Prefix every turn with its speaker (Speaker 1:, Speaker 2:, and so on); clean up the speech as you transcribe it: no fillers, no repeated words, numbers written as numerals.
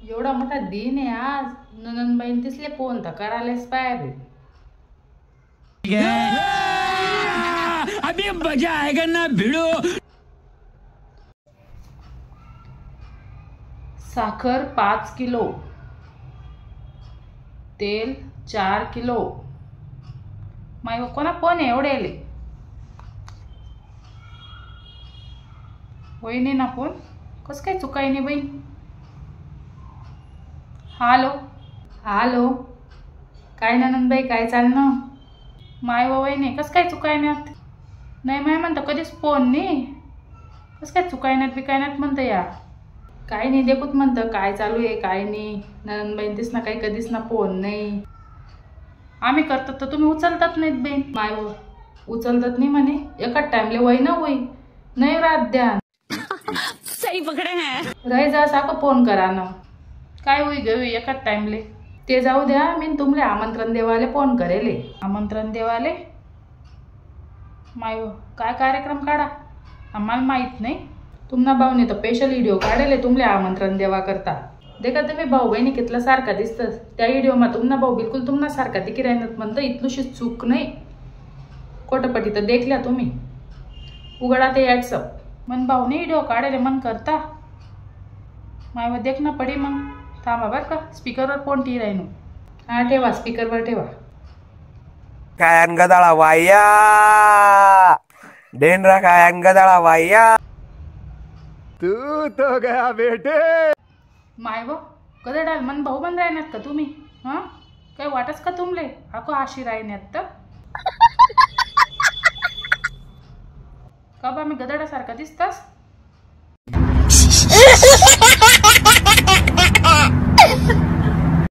Speaker 1: एवढा मोठा दिन आहे आज, ननंदबाईन दिसले फोन तर करायलाच पाहिजे.
Speaker 2: अभी मजा आएगा ना भिड़ो.
Speaker 1: साखर 5 किलो, तेल 4 किलो. माय कोणा फोन आहे एवढे आले? वहिनी ना फोन कस काय चुकाय नाही बाई. हॅलो हॅलो, काय ननंदबाई काय चालणं? माय वहिनी कस काय चुकायनात? नाही माय म्हणतं कधीच फोन नाही, कस काय चुकायनात बिकायनात म्हणतं या. काय नाही देखूत म्हणतं काय चालू आहे काय नाही. ननंदबाईन तेच ना काही कधीच ना फोन नाही. आम्ही करतात तर तुम्ही उचलतात नाहीत बहीण. माय उचलतात नाही म्हणे, एकाच टाइमले वय ना वय नाही रात ध्यान.
Speaker 2: सही पकडे हैं.
Speaker 1: राही जा साको फोन करा ना. काय होई ग एकाच टाइमले. ते जाऊ द्या, मी तुमले आमंत्रण देवाले फोन करेले. आमंत्रण देवाले माय काय कार्यक्रम काढा आम्हाला माहीत नाही. तुमना भाऊने तर स्पेशल व्हिडिओ काढले तुमले आमंत्रण देवा करता. देखा तुम्ही भाऊ बहिणी कितला सारखा दिसतं त्या व्हिडिओमा. तुमना भाऊ बिलकुल तुमना सारखा दिकी राहणार म्हणतं. इतलुशी चूक नाही. कोटपटी तर देखल्या तुम्ही. उघडा ते व्हॉट्सअप मन भाऊने व्हिडिओ काढले मन करता. मायवर देखना पडी मग. थांबा बरं का, स्पीकरवर फोन टी राहिनो. हा ठेवा, स्पीकरवर ठेवा.
Speaker 3: काय गदाळा वाया डेनरा काय गदाळा वाया. तू तो गया बेटे.
Speaker 1: माय व गदडाल मन भाऊ बन राहण्यात का तुम्ही? हां काय वाटच का तुमले आको आशी राहण्यात तर? का बा मी गदडासारखा दिसतास?